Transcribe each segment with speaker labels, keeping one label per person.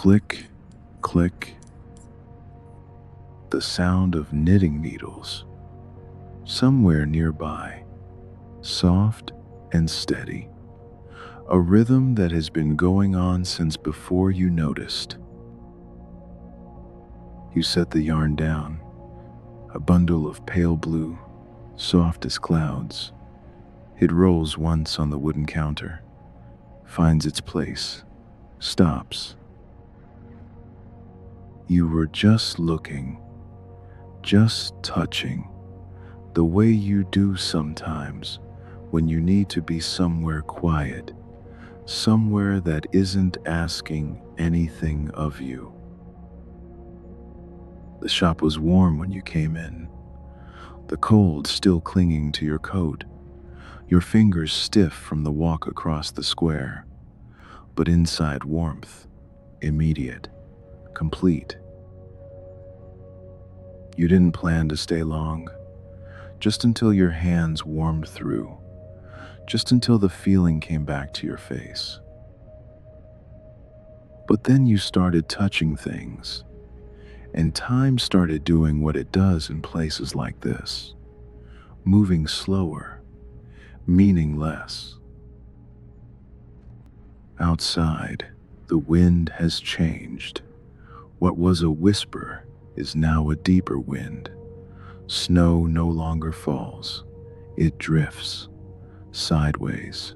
Speaker 1: Click, click, the sound of knitting needles. Somewhere nearby, soft and steady. A rhythm that has been going on since before you noticed. You set the yarn down, a bundle of pale blue, soft as clouds. It rolls once on the wooden counter, finds its place, stops. You were just looking, just touching, the way you do sometimes when you need to be somewhere quiet, somewhere that isn't asking anything of you. The shop was warm when you came in, the cold still clinging to your coat, your fingers stiff from the walk across the square, but inside warmth, immediate, complete. You didn't plan to stay long, just until your hands warmed through, just until the feeling came back to your face. But then you started touching things, and time started doing what it does in places like this, moving slower, meaning less. Outside, the wind has changed. What was a whisper is now a deeper wind. Snow no longer falls, it drifts sideways.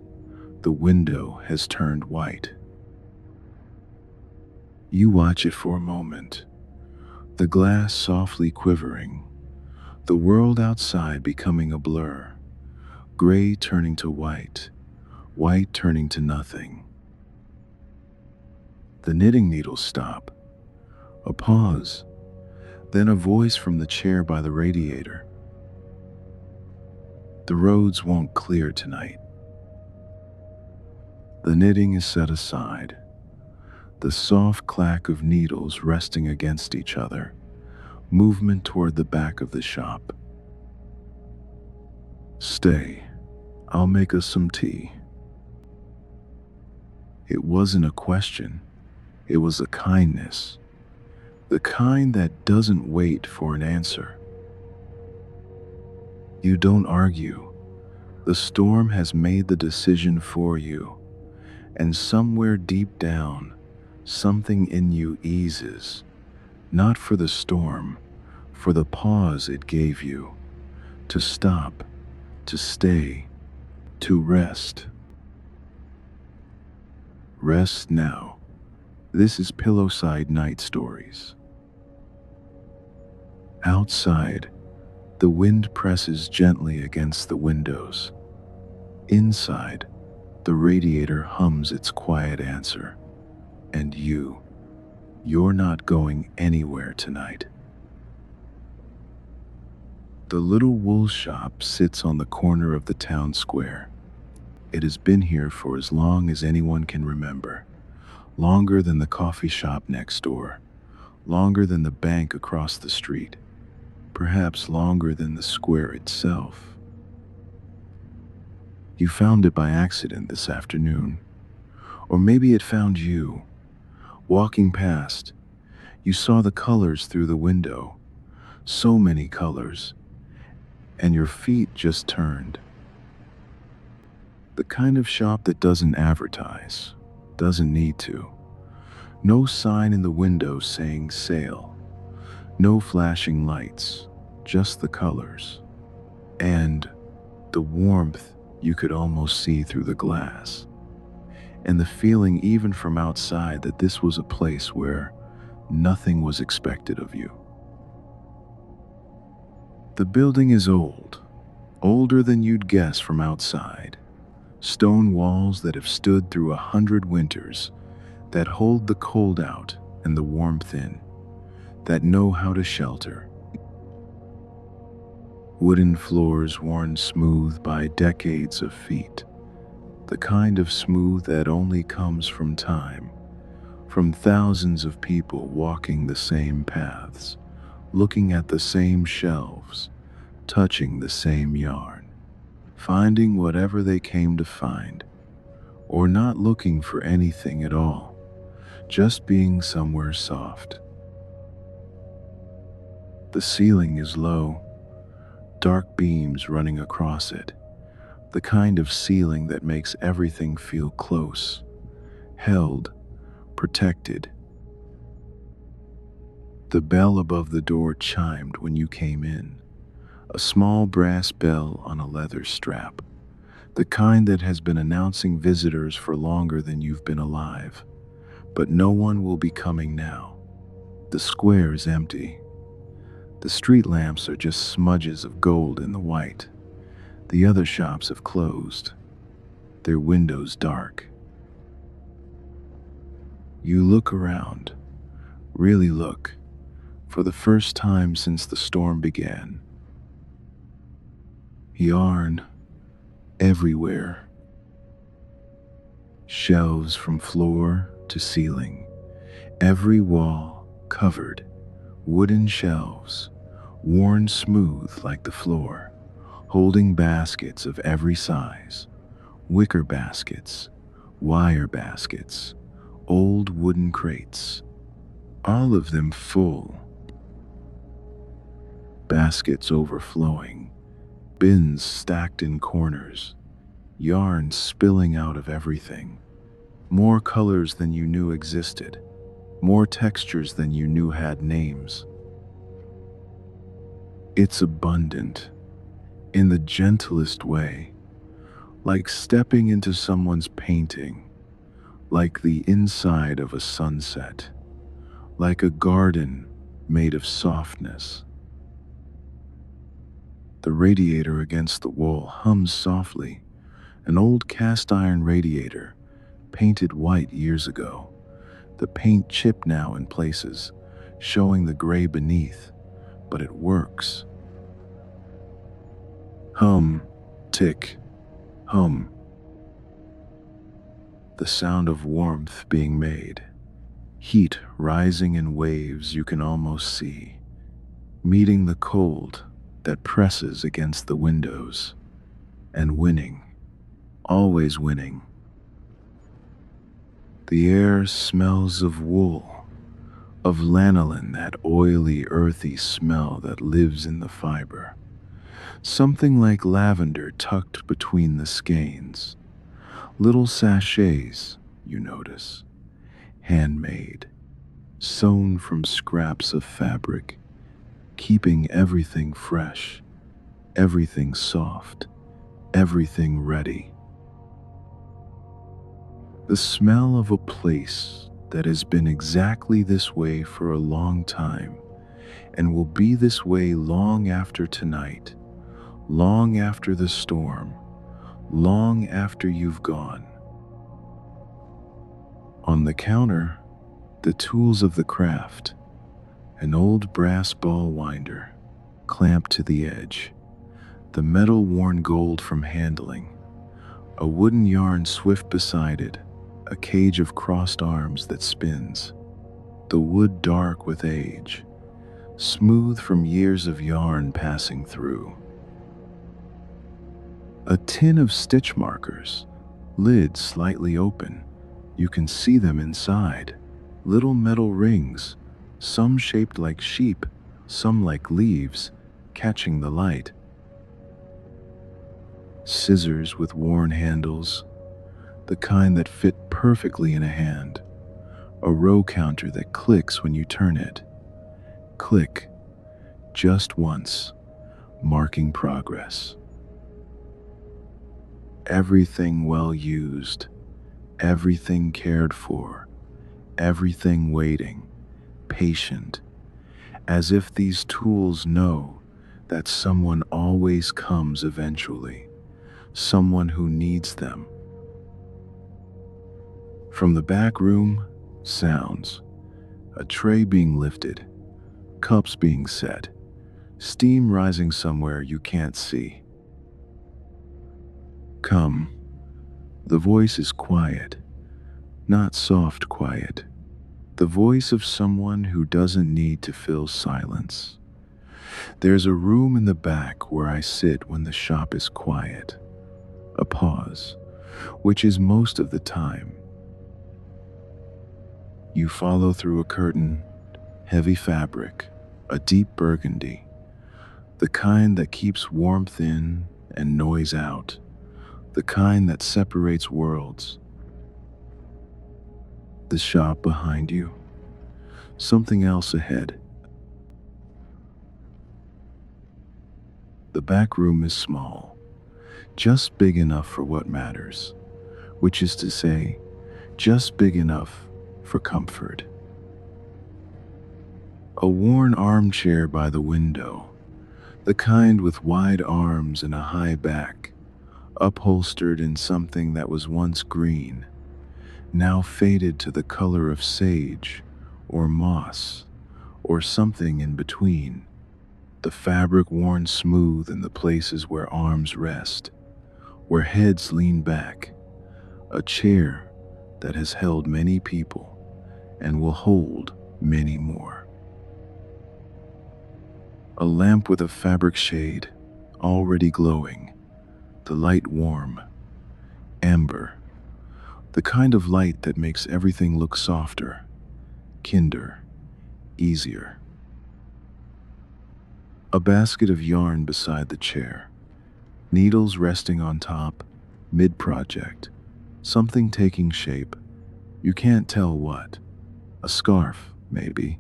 Speaker 1: The window has turned white. You watch it for a moment, the glass softly quivering, the world outside becoming a blur, gray turning to white, white turning to nothing. The knitting needles stop, a pause, then a voice from the chair by the radiator. The roads won't clear tonight. The knitting is set aside, the soft clack of needles resting against each other, movement toward the back of the shop. Stay, I'll make us some tea. It wasn't a question, it was a kindness, the kind that doesn't wait for an answer. You don't argue. The storm has made the decision for you, and somewhere deep down, something in you eases, not for the storm, for the pause it gave you, to stop, to stay, to rest. Rest now. This is Pillowside Night Stories. Outside, the wind presses gently against the windows. Inside, the radiator hums its quiet answer. And you're not going anywhere tonight. The little wool shop sits on the corner of the town square. It has been here for as long as anyone can remember. Longer than the coffee shop next door. Longer than the bank across the street. Perhaps longer than the square itself. You found it by accident this afternoon. Or maybe it found you. Walking past, you saw the colors through the window. So many colors. And your feet just turned. The kind of shop that doesn't advertise, doesn't need to. No sign in the window saying sale. No flashing lights, just the colors. And the warmth you could almost see through the glass. And the feeling even from outside that this was a place where nothing was expected of you. The building is old, older than you'd guess from outside. Stone walls that have stood through 100 winters, that hold the cold out and the warmth in, that know how to shelter. Wooden floors worn smooth by decades of feet, the kind of smooth that only comes from time, from thousands of people walking the same paths, looking at the same shelves, touching the same yarn, finding whatever they came to find, or not looking for anything at all, just being somewhere soft. The ceiling is low, dark beams running across it, the kind of ceiling that makes everything feel close, held, protected. The bell above the door chimed when you came in, a small brass bell on a leather strap, the kind that has been announcing visitors for longer than you've been alive. But no one will be coming now. The square is empty. The street lamps are just smudges of gold in the white. The other shops have closed, their windows dark. You look around, really look, for the first time since the storm began. Yarn everywhere. Shelves from floor to ceiling. Every wall covered. Wooden shelves, worn smooth like the floor, holding baskets of every size. Wicker baskets, wire baskets, old wooden crates. All of them full. Baskets overflowing, bins stacked in corners, yarn spilling out of everything. More colors than you knew existed, more textures than you knew had names. It's abundant, in the gentlest way, like stepping into someone's painting, like the inside of a sunset, like a garden made of softness. The radiator against the wall hums softly, an old cast iron radiator, painted white years ago. The paint chipped now in places, showing the gray beneath, but it works. Hum, tick, hum. The sound of warmth being made, heat rising in waves you can almost see, meeting the cold that presses against the windows, and winning, always winning. The air smells of wool, of lanolin, that oily, earthy smell that lives in the fiber. Something like lavender tucked between the skeins. Little sachets, you notice, handmade, sewn from scraps of fabric, keeping everything fresh, everything soft, everything ready. The smell of a place that has been exactly this way for a long time and will be this way long after tonight, long after the storm, long after you've gone. On the counter, the tools of the craft, an old brass ball winder, clamped to the edge, the metal worn gold from handling, a wooden yarn swift beside it, a cage of crossed arms that spins, the wood dark with age, smooth from years of yarn passing through. A tin of stitch markers, lid slightly open. You can see them inside. Little metal rings, some shaped like sheep, some like leaves, catching the light. Scissors with worn handles, the kind that fit perfectly in a hand. A row counter that clicks when you turn it. Click, just once, marking progress. Everything well used, everything cared for, everything waiting, patient, as if these tools know that someone always comes eventually, someone who needs them. From the back room, sounds, a tray being lifted, cups being set, steam rising somewhere you can't see. Come. The voice is quiet, not soft quiet. The voice of someone who doesn't need to fill silence. There's a room in the back where I sit when the shop is quiet. A pause, which is most of the time. You follow through a curtain, heavy fabric, a deep burgundy, the kind that keeps warmth in and noise out, the kind that separates worlds. The shop behind you, something else ahead. The back room is small, just big enough for what matters, which is to say, just big enough for comfort. A worn armchair by the window, the kind with wide arms and a high back, upholstered in something that was once green, now faded to the color of sage or moss or something in between. The fabric worn smooth in the places where arms rest, where heads lean back. A chair that has held many people and will hold many more. A lamp with a fabric shade, already glowing, the light warm, amber, the kind of light that makes everything look softer, kinder, easier. A basket of yarn beside the chair, needles resting on top, mid-project, something taking shape. You can't tell what. A scarf, maybe,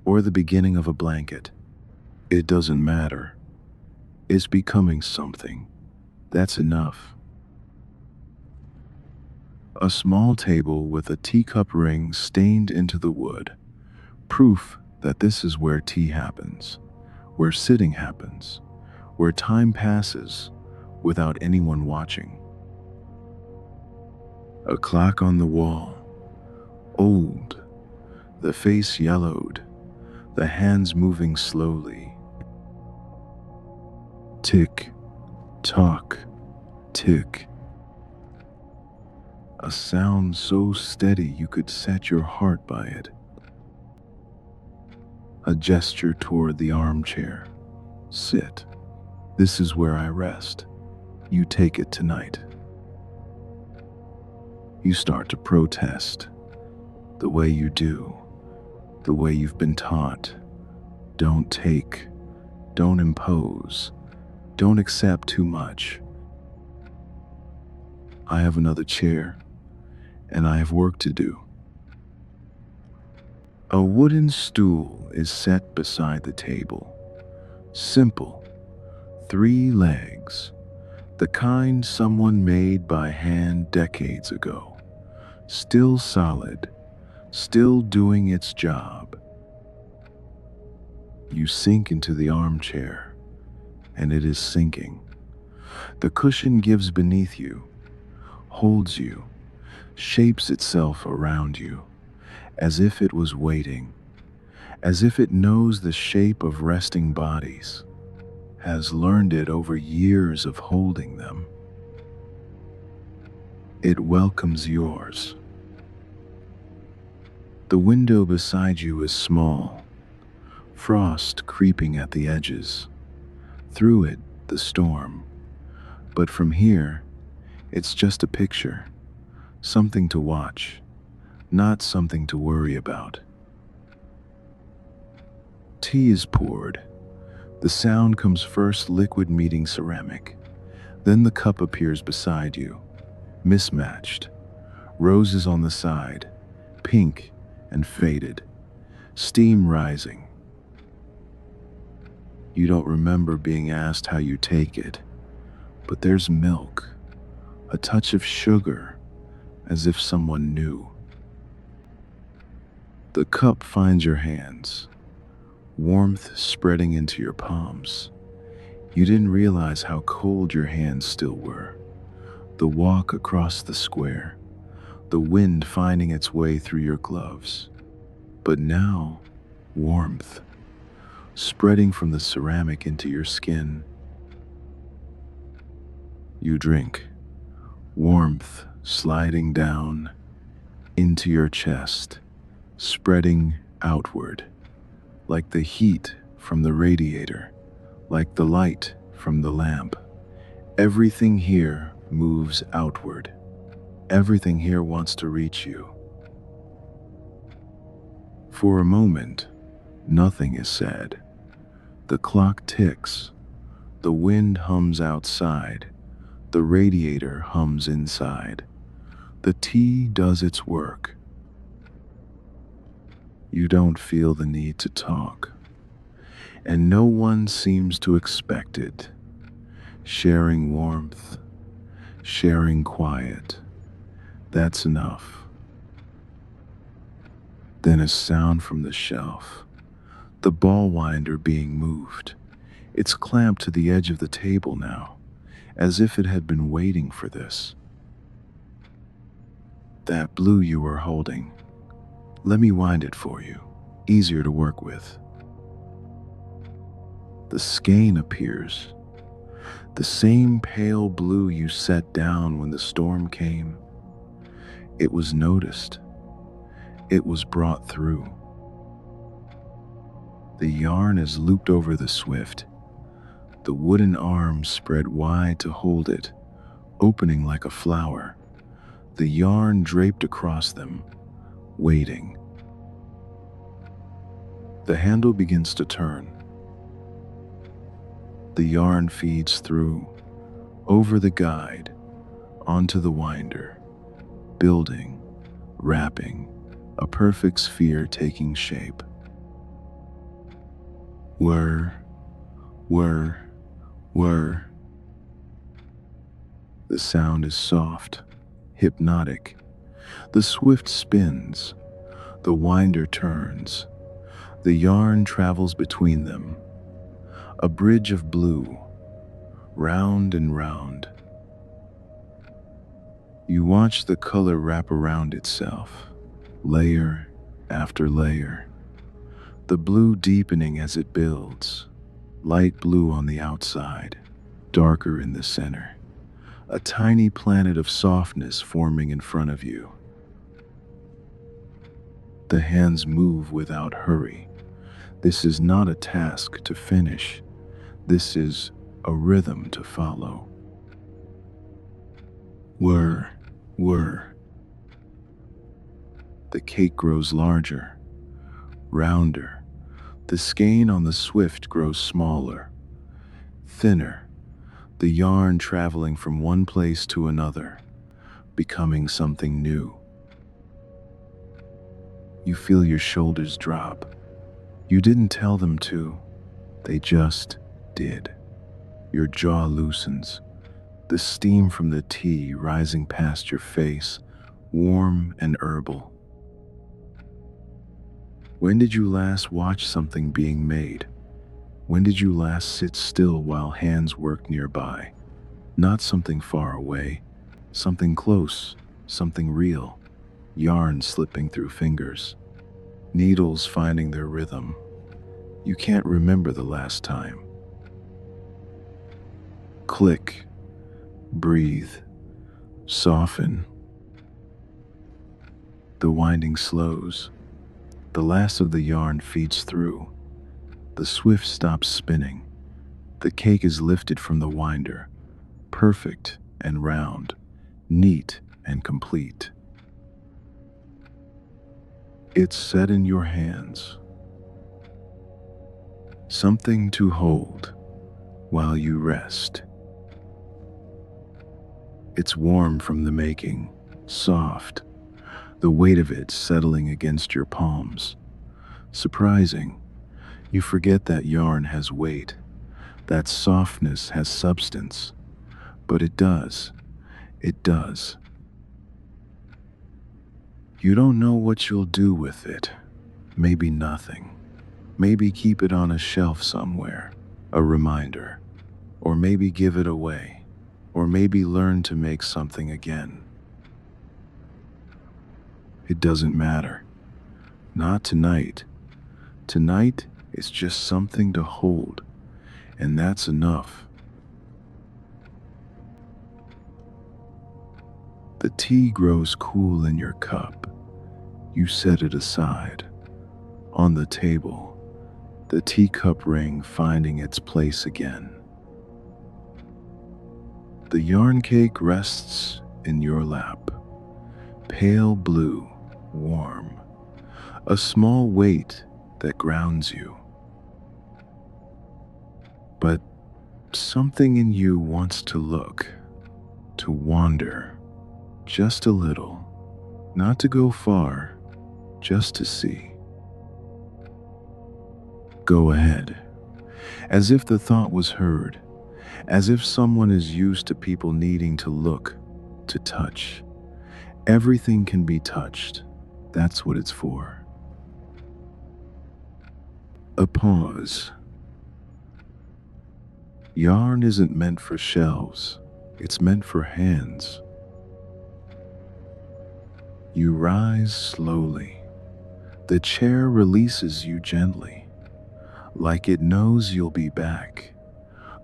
Speaker 1: or the beginning of a blanket. It doesn't matter. It's becoming something. That's enough. A small table with a teacup ring stained into the wood, proof that this is where tea happens, where sitting happens, where time passes without anyone watching. A clock on the wall, old, the face yellowed, the hands moving slowly. Tick, tock, tick. A sound so steady you could set your heart by it. A gesture toward the armchair. Sit. This is where I rest. You take it tonight. You start to protest. The way you do. The way you've been taught. Don't take. Don't impose. Don't accept too much. I have another chair, and I have work to do. A wooden stool is set beside the table. Simple, 3 legs, the kind someone made by hand decades ago. Still solid, still doing its job. You sink into the armchair, and it is sinking. The cushion gives beneath you, holds you, shapes itself around you, as if it was waiting, as if it knows the shape of resting bodies, has learned it over years of holding them. It welcomes yours. The window beside you is small, frost creeping at the edges. Through it, the storm. But from here, it's just a picture, something to watch, not something to worry about. Tea is poured. The sound comes first liquid meeting ceramic. Then the cup appears beside you, mismatched. Roses on the side, pink and faded. Steam rising. You don't remember being asked how you take it, but there's milk, a touch of sugar, as if someone knew. The cup finds your hands, warmth spreading into your palms. You didn't realize how cold your hands still were. The walk across the square, the wind finding its way through your gloves. But now, warmth, spreading from the ceramic into your skin. You drink, warmth sliding down into your chest, spreading outward, like the heat from the radiator, like the light from the lamp. Everything here moves outward. Everything here wants to reach you. For a moment, nothing is said. The clock ticks. The wind hums outside. The radiator hums inside. The tea does its work. You don't feel the need to talk, and no one seems to expect it. Sharing warmth, sharing quiet, that's enough. Then a sound from the shelf, the ball winder being moved. It's clamped to the edge of the table now, as if it had been waiting for this. That blue you were holding, let me wind it for you. Easier to work with. The skein appears, the same pale blue you set down when the storm came. It was noticed. It was brought through. The yarn is looped over the swift, the wooden arms spread wide to hold it, opening like a flower, the yarn draped across them, waiting. The handle begins to turn. The yarn feeds through, over the guide, onto the winder, building, wrapping, a perfect sphere taking shape. Whir, whir, whir. The sound is soft, hypnotic. The swift spins, the winder turns, the yarn travels between them. A bridge of blue, round and round. You watch the color wrap around itself, layer after layer. The blue deepening as it builds, light blue on the outside, darker in the center. A tiny planet of softness forming in front of you. The hands move without hurry. This is not a task to finish. This is a rhythm to follow. Whir, whir. The cake grows larger, rounder. The skein on the swift grows smaller, thinner. The yarn traveling from one place to another, becoming something new. You feel your shoulders drop. You didn't tell them to, they just did. Your jaw loosens, the steam from the tea rising past your face, warm and herbal. When did you last watch something being made? When did you last sit still while hands worked nearby? Not something far away, something close, something real. Yarn slipping through fingers, needles finding their rhythm. You can't remember the last time. Click, breathe, soften. The winding slows. The last of the yarn feeds through. The swift stops spinning. The cake is lifted from the winder, perfect and round, neat and complete. It's set in your hands. Something to hold while you rest. It's warm from the making, soft, the weight of it settling against your palms. Surprising, you forget that yarn has weight, that softness has substance, but it does. You don't know what you'll do with it. Maybe nothing. Maybe keep it on a shelf somewhere, a reminder. Or maybe give it away. Or maybe learn to make something again. It doesn't matter. Not tonight. Tonight is just something to hold, and that's enough. The tea grows cool in your cup. You set it aside. On the table, the teacup ring finding its place again. The yarn cake rests in your lap, pale blue, warm, a small weight that grounds you. But something in you wants to look, to wander, just a little, not to go far, just to see. Go ahead, as if the thought was heard, as if someone is used to people needing to look, to touch. Everything can be touched. That's what it's for. A pause. Yarn isn't meant for shelves, it's meant for hands. You rise slowly. The chair releases you gently, like it knows you'll be back.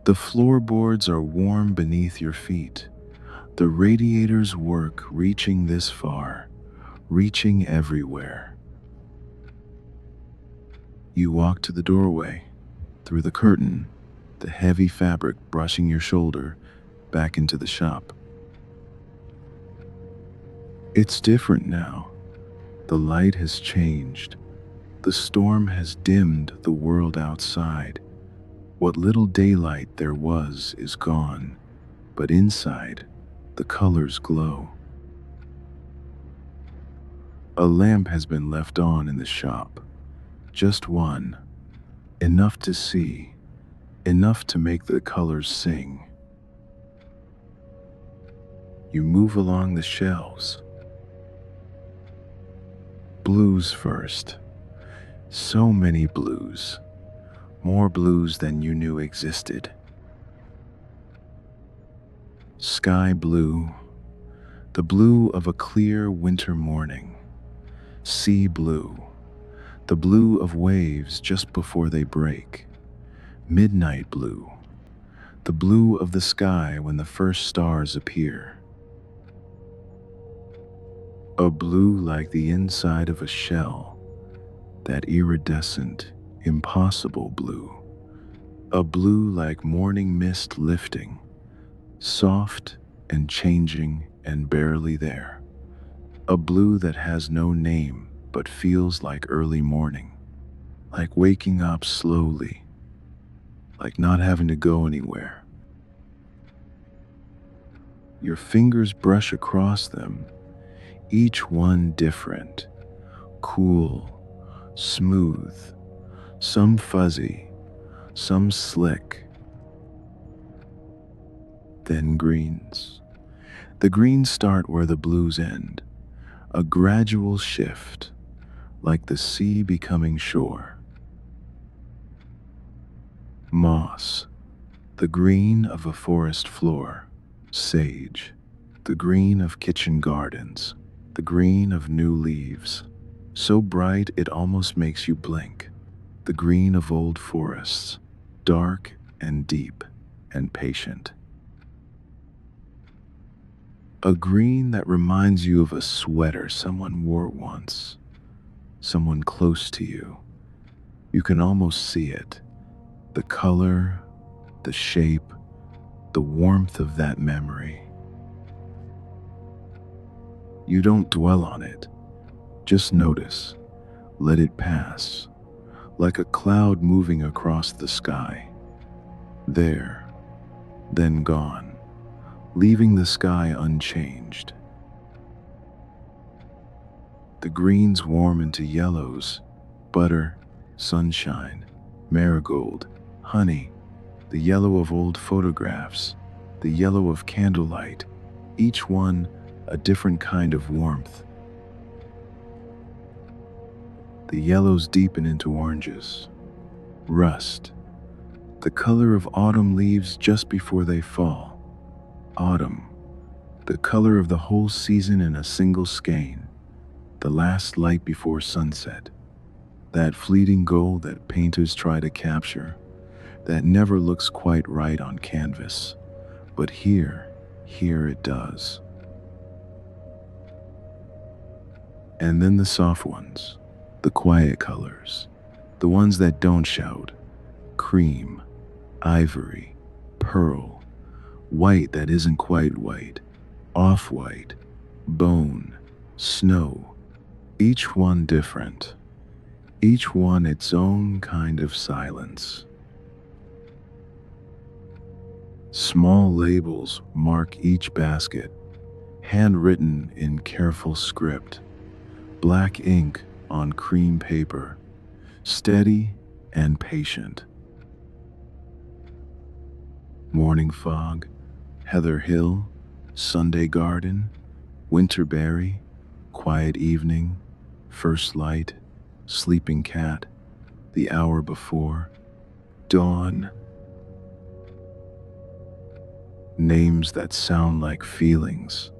Speaker 1: The floorboards are warm beneath your feet. The radiators work reaching this far, reaching everywhere. You walk to the doorway, through the curtain, the heavy fabric brushing your shoulder, back into the shop. It's different now. The light has changed. The storm has dimmed the world outside. What little daylight there was is gone, but inside, the colors glow. A lamp has been left on in the shop. Just one. Enough to see. Enough to make the colors sing. You move along the shelves. Blues first. So many blues. More blues than you knew existed. Sky blue. The blue of a clear winter morning. Sea blue. The blue of waves just before they break. Midnight blue. The blue of the sky when the first stars appear. A blue like the inside of a shell, that iridescent, impossible blue. A blue like morning mist lifting, soft and changing and barely there. A blue that has no name but feels like early morning, like waking up slowly, like not having to go anywhere. Your fingers brush across them, each one different, cool, smooth, some fuzzy, some slick. Then greens. The greens start where the blues end, a gradual shift, like the sea becoming shore. Moss, the green of a forest floor. Sage, the green of kitchen gardens, the green of new leaves, so bright it almost makes you blink. The green of old forests, dark and deep and patient. A green that reminds you of a sweater someone wore once, someone close to you. You can almost see it, the color, the shape, the warmth of that memory. You don't dwell on it, just notice, let it pass, like a cloud moving across the sky. There, then gone, leaving the sky unchanged. The greens warm into yellows, butter, sunshine, marigold, honey, the yellow of old photographs, the yellow of candlelight, each one a different kind of warmth. The yellows deepen into oranges, rust, the color of autumn leaves just before they fall. Autumn, the color of the whole season in a single skein, the last light before sunset, that fleeting gold that painters try to capture, that never looks quite right on canvas, but here it does. And then the soft ones, the quiet colors, the ones that don't shout, cream, ivory, pearl, white that isn't quite white, off-white, bone, snow, each one different. each one its own kind of silence. Small labels mark each basket, handwritten in careful script, black ink on cream paper, steady and patient. Morning fog, Heather Hill, Sunday garden, winterberry, quiet evening, first light, sleeping cat, the hour before, dawn. Names that sound like feelings,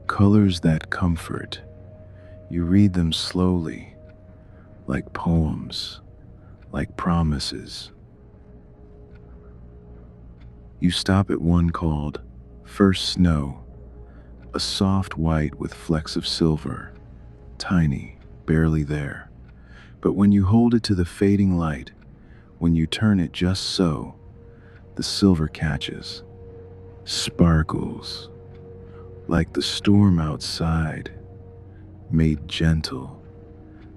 Speaker 1: colors that comfort. You read them slowly, like poems, like promises. You stop at one called First Snow, a soft white with flecks of silver, tiny, barely there. But when you hold it to the fading light, when you turn it just so, the silver catches, sparkles, like the storm outside, made gentle,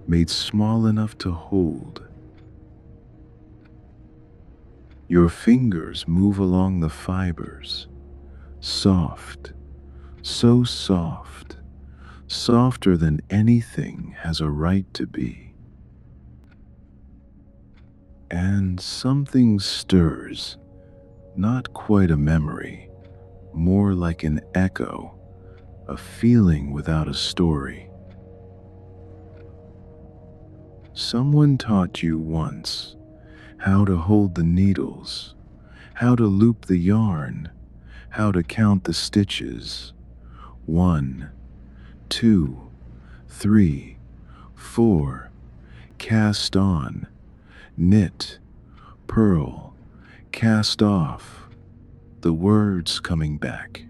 Speaker 1: made small enough to hold. Your fingers move along the fibers, soft, so soft, softer than anything has a right to be. And something stirs, not quite a memory, more like an echo, a feeling without a story. Someone taught you once how to hold the needles, how to loop the yarn, how to count the stitches. 1, 2, 3, 4, cast on, knit, purl, cast off, the words coming back,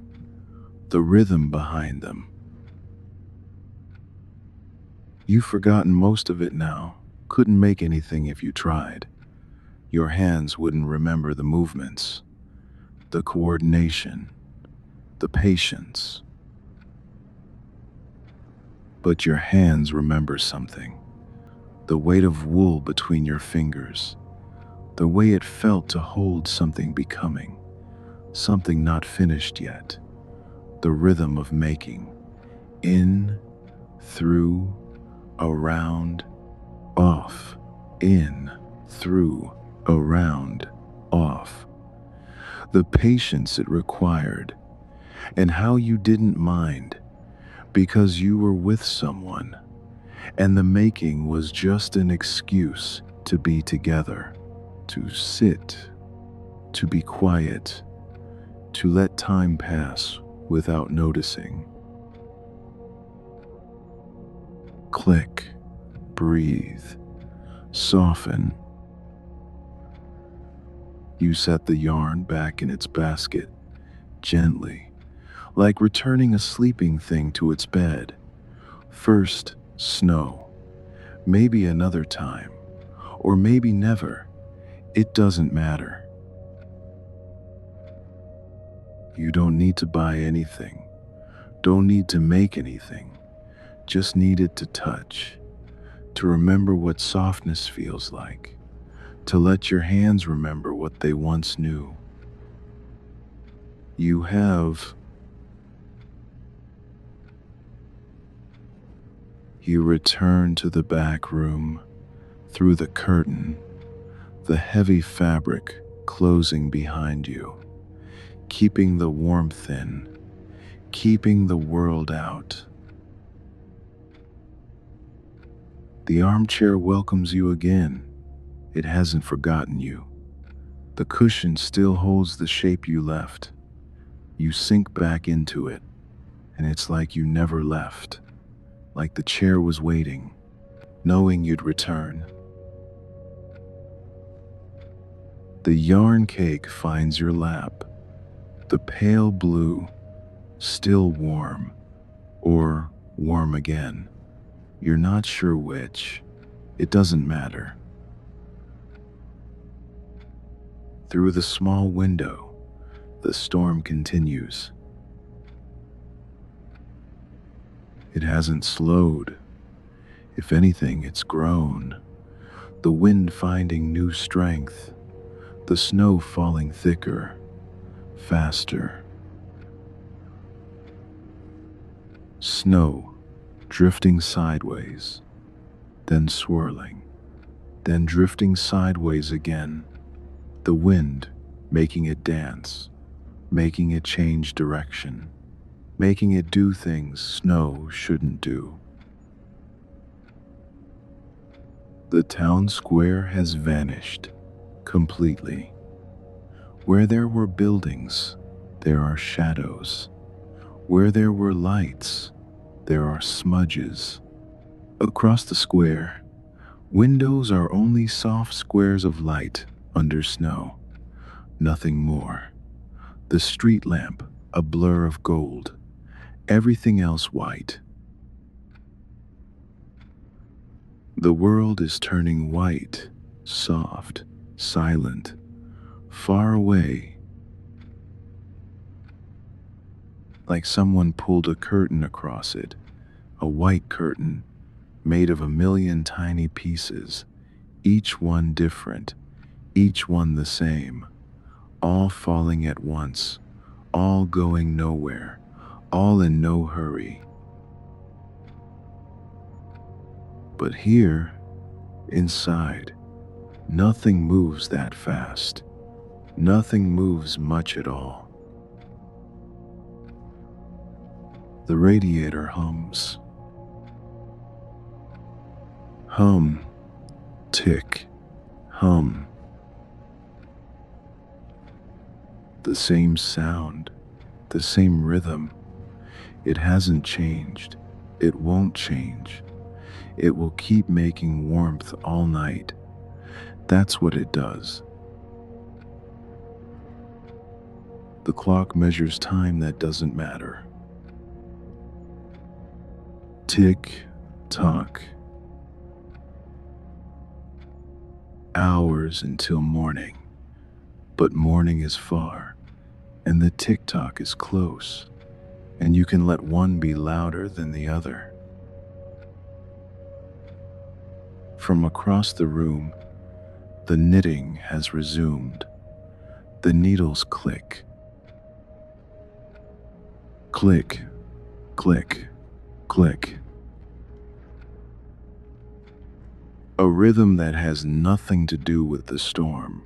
Speaker 1: the rhythm behind them. You've forgotten most of it now, couldn't make anything if you tried. Your hands wouldn't remember the movements, the coordination, the patience. But your hands remember something, the weight of wool between your fingers, the way it felt to hold something becoming, something not finished yet, the rhythm of making, in, through, around, off, in, through, around, off. The patience it required, and how you didn't mind, because you were with someone, and the making was just an excuse to be together, to sit, to be quiet, to let time pass without noticing. Click, breathe, soften. You set the yarn back in its basket, gently, like returning a sleeping thing to its bed. First, snow, maybe another time, or maybe never. It doesn't matter. You don't need to buy anything, don't need to make anything, just need it to touch, to remember what softness feels like, to let your hands remember what they once knew. You have. You return to the back room, through the curtain, the heavy fabric closing behind you, keeping the warmth in, keeping the world out. The armchair welcomes you again. It hasn't forgotten you. The cushion still holds the shape you left. You sink back into it, and it's like you never left, like the chair was waiting, knowing you'd return. The yarn cake finds your lap, the pale blue, still warm, or warm again. You're not sure which. It doesn't matter. Through the small window, the storm continues. It hasn't slowed. If anything, it's grown. the wind finding new strength, the snow falling thicker, faster. Snow drifting sideways, then swirling, then drifting sideways again. The wind making it dance, making it change direction, making it do things snow shouldn't do. The town square has vanished completely. Where there were buildings, there are shadows. Where there were lights, there are smudges. Across the square, windows are only soft squares of light under snow, nothing more. The street lamp, a blur of gold, everything else white. The world is turning white, soft, silent, far away, like someone pulled a curtain across it, a white curtain made of a million tiny pieces, each one different, each one the same, all falling at once, all going nowhere, all in no hurry. But here, inside, nothing moves that fast. Nothing moves much at all. The radiator hums. Hum, tick, hum. The same sound, the same rhythm. It hasn't changed. It won't change. It will keep making warmth all night. That's what it does. The clock measures time that doesn't matter. Tick, tock. Hours until morning. But morning is far, and the tick-tock is close, and you can let one be louder than the other. From across the room, the knitting has resumed. The needles click. Click, click, click. A rhythm that has nothing to do with the storm,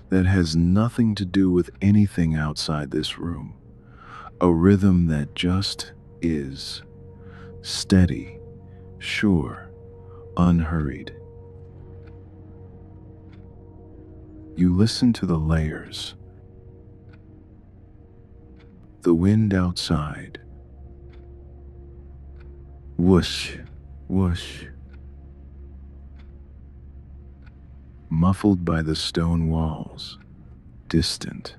Speaker 1: that has nothing to do with anything outside this room. A rhythm that just is, steady, sure, unhurried. You listen to the layers, the wind outside. Whoosh, whoosh. Muffled by the stone walls, distant,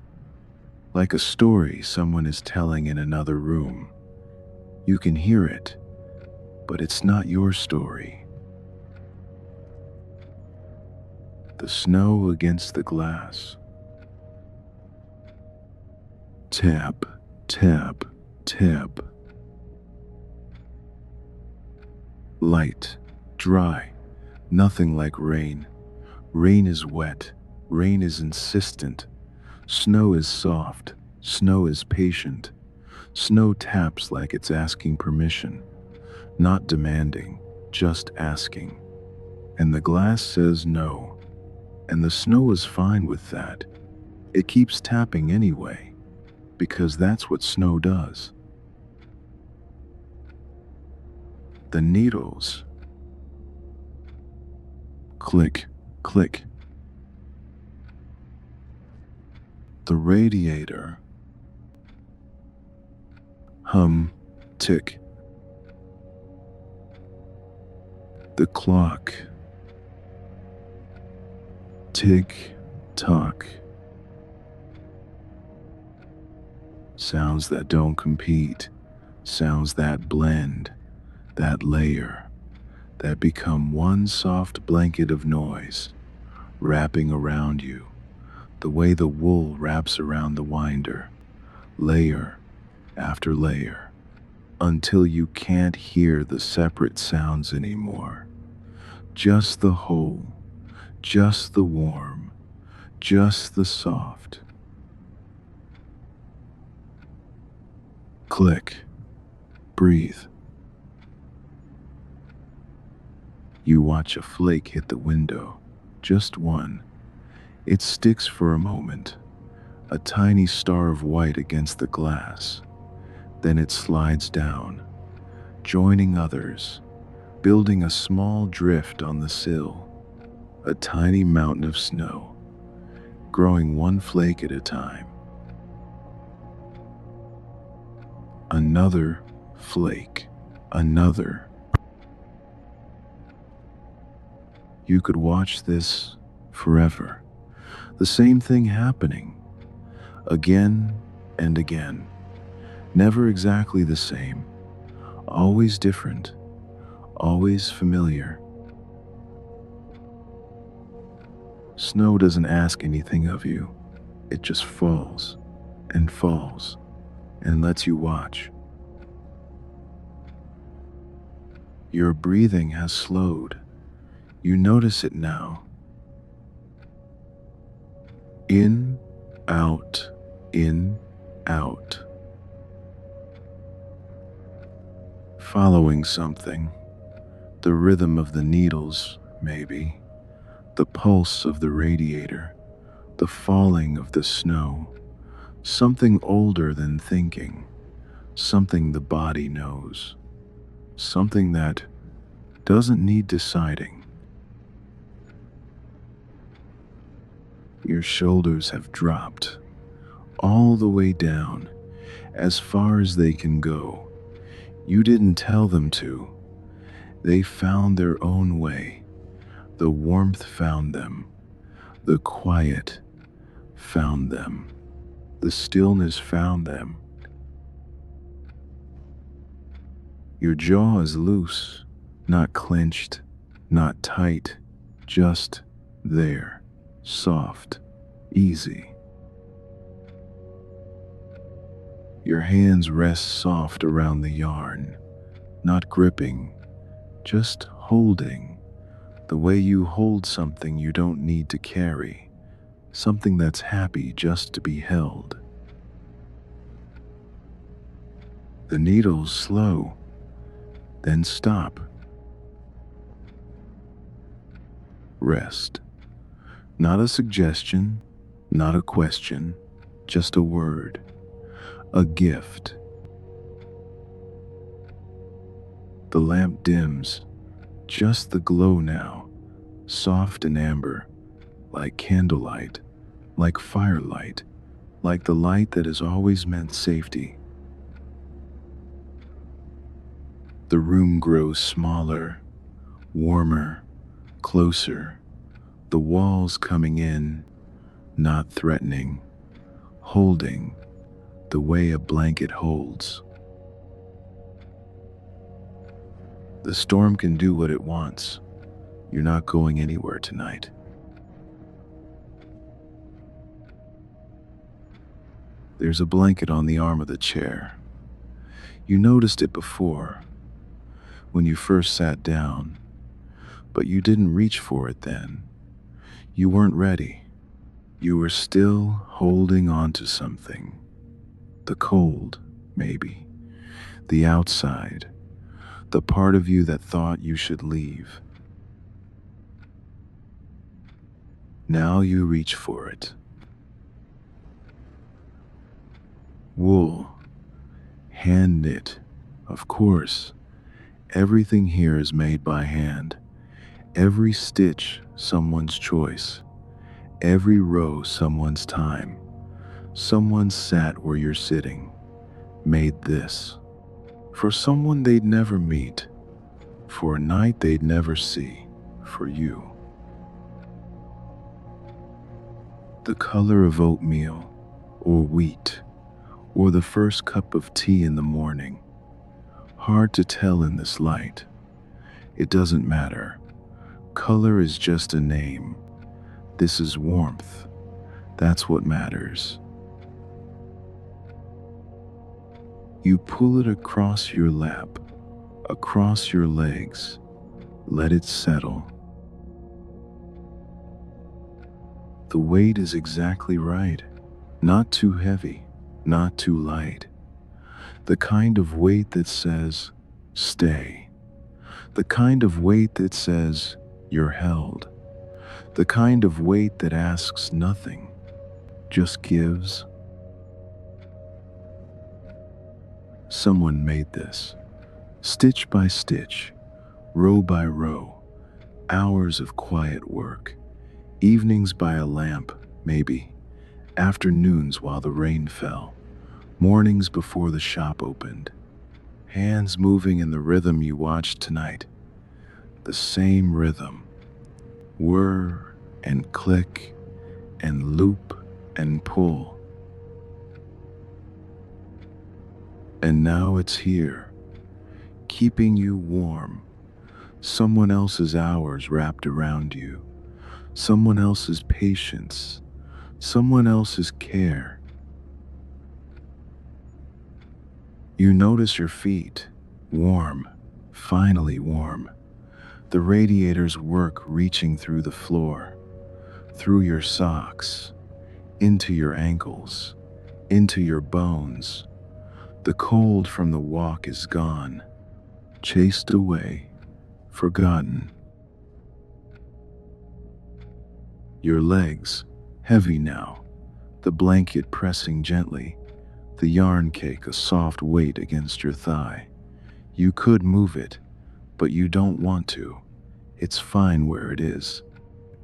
Speaker 1: like a story someone is telling in another room. You can hear it, but it's not your story. The snow against the glass. Tap, tap, tap. Light, dry, nothing like rain. Rain is wet, rain is insistent. Snow is soft, snow is patient. Snow taps like it's asking permission, not demanding, just asking. And the glass says no, and the snow is fine with that. It keeps tapping anyway, because that's what snow does. The needles. Click, click. The radiator. Hum, tick. The clock. Tick, tock. Sounds that don't compete, sounds that blend, that layer, that become one soft blanket of noise, wrapping around you, the way the wool wraps around the winder, layer after layer, until you can't hear the separate sounds anymore, just the whole, just the warm, just the soft. Click, breathe. You watch a flake hit the window, just one. It sticks for a moment, a tiny star of white against the glass. Then it slides down, joining others, building a small drift on the sill, a tiny mountain of snow, growing one flake at a time. Another flake, another. You could watch this forever. The same thing happening, again and again. Never exactly the same, always different, always familiar. Snow doesn't ask anything of you. It just falls and falls and lets you watch. Your breathing has slowed. You notice it now. In, out, in, out. Following something. The rhythm of the needles, maybe. The pulse of the radiator. The falling of the snow. Something older than thinking. Something the body knows. Something that doesn't need deciding. Your shoulders have dropped all the way down, as far as they can go. You didn't tell them to. They found their own way. The warmth found them. The quiet found them. The stillness found them. Your jaw is loose, not clenched, not tight, just there, soft, easy. Your hands rest soft around the yarn, not gripping, just holding, the way you hold something you don't need to carry, something that's happy just to be held. The needles slow, then stop. Rest. Not a suggestion, not a question, just a word, a gift. The lamp dims, just the glow now, soft and amber, like candlelight, like firelight, like the light that has always meant safety. The room grows smaller, warmer, closer, the walls coming in, not threatening, holding, the way a blanket holds. The storm can do what it wants. You're not going anywhere tonight. There's a blanket on the arm of the chair. You noticed it before, when you first sat down, but you didn't reach for it then. You weren't ready. You were still holding on to something. The cold, maybe. The outside. The part of you that thought you should leave. Now you reach for it. Wool. Hand knit. Of course. Everything here is made by hand. Every stitch, someone's choice. Every row, someone's time. Someone sat where you're sitting. Made this. For someone they'd never meet. For a night they'd never see. For you. The color of oatmeal, or wheat, or the first cup of tea in the morning. Hard to tell in this light. It doesn't matter. Color is just a name. This is warmth. That's what matters. You pull it across your lap, across your legs. Let it settle. The weight is exactly right. Not too heavy, not too light. The kind of weight that says, stay. The kind of weight that says, you're held. The kind of weight that asks nothing, just gives. Someone made this, stitch by stitch, row by row, hours of quiet work, evenings by a lamp, maybe, afternoons while the rain fell, mornings before the shop opened, hands moving in the rhythm you watched tonight, the same rhythm, whir and click and loop and pull. And now it's here, keeping you warm, someone else's hours wrapped around you, someone else's patience, someone else's care. You notice your feet, warm, finally warm, the radiator's work reaching through the floor, through your socks, into your ankles, into your bones. The cold from the walk is gone, chased away, forgotten. Your legs, heavy now, the blanket pressing gently, the yarn cake a soft weight against your thigh. You could move it, but you don't want to. It's fine where it is.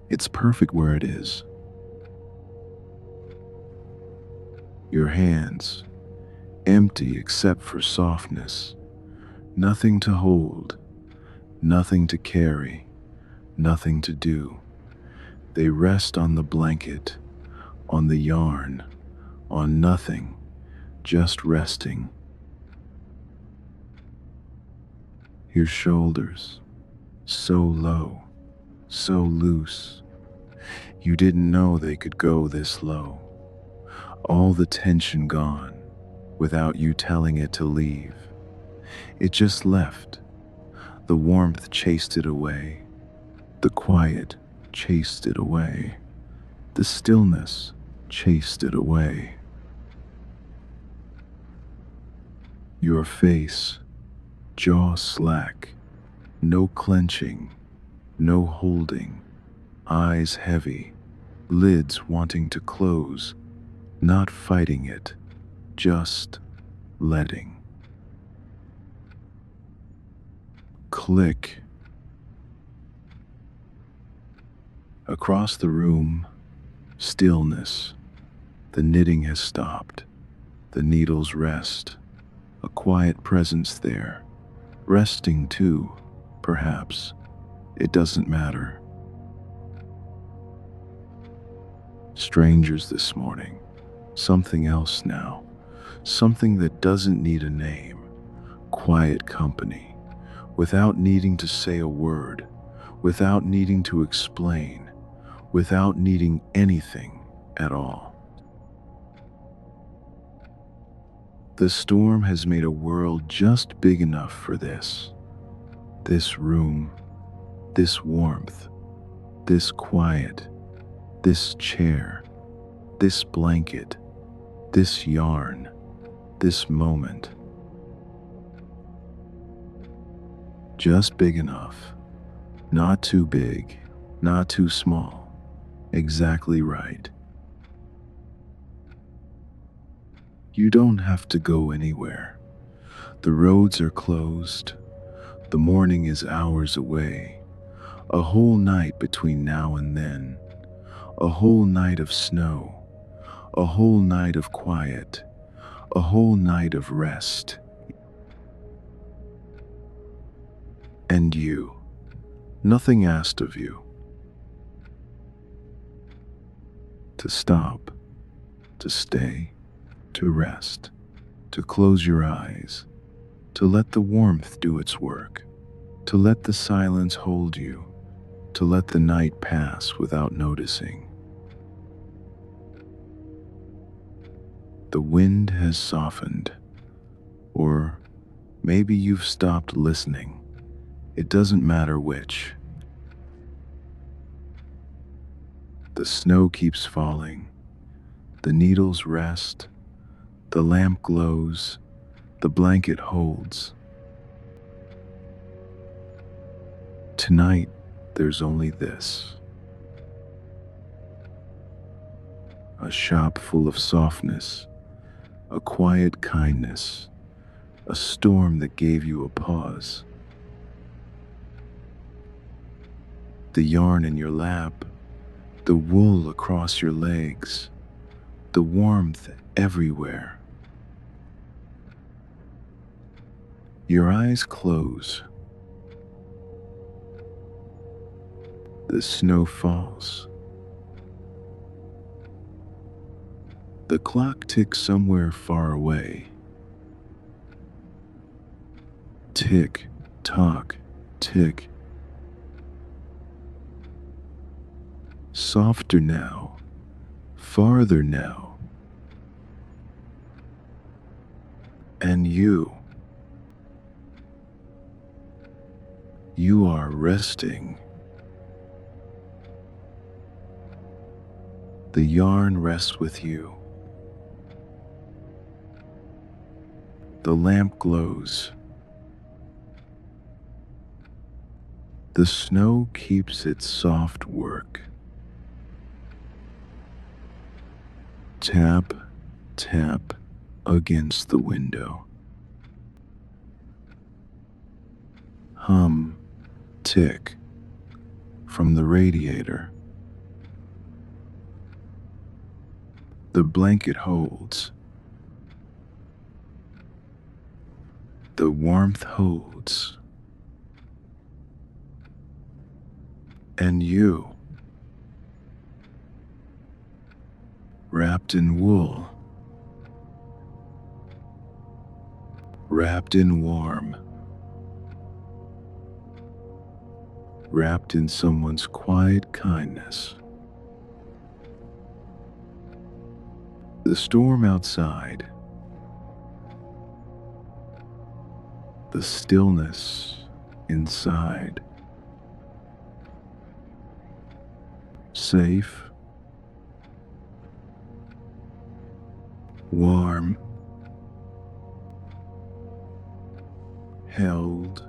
Speaker 1: It's perfect where it is. Your hands, empty except for softness. Nothing to hold, nothing to carry, nothing to do. They rest on the blanket, on the yarn, on nothing, just resting. Your shoulders, so low, so loose. You didn't know they could go this low. All the tension gone, without you telling it to leave. It just left. The warmth chased it away. The quiet chased it away. The stillness chased it away. Your face, jaw slack, no clenching, no holding, eyes heavy, lids wanting to close, not fighting it, just letting. Click. Across the room, stillness. The knitting has stopped. The needles rest. A quiet presence there. Resting too, perhaps. It doesn't matter. Strangers this morning. Something else now. Something that doesn't need a name. Quiet company. Without needing to say a word. Without needing to explain. Without needing anything at all. The storm has made a world just big enough for this. This room, this warmth, this quiet, this chair, this blanket, this yarn, this moment. Just big enough. Not too big, not too small. Exactly right. You don't have to go anywhere. The roads are closed. The morning is hours away. A whole night between now and then. A whole night of snow. A whole night of quiet. A whole night of rest. And you. Nothing asked of you. To stop. To stay. To rest, to close your eyes, to let the warmth do its work, to let the silence hold you, to let the night pass without noticing. The wind has softened, or maybe you've stopped listening. It doesn't matter which. The The snow keeps falling. The needles rest. The lamp glows. The blanket holds. Tonight, there's only this: a shop full of softness, a quiet kindness, a storm that gave you a pause. The yarn in your lap, the wool across your legs, the warmth everywhere. Your eyes close. The snow falls. The clock ticks somewhere far away. Tick, tock, tick. Softer now, farther now. And you are resting. The yarn rests with you. The lamp glows. The snow keeps its soft work. Tap, tap against the window. Hum, tick from the radiator. The blanket holds. The warmth holds. And you, wrapped in wool, wrapped in warm, wrapped in someone's quiet kindness. The storm outside, the stillness inside. Safe, warm, held,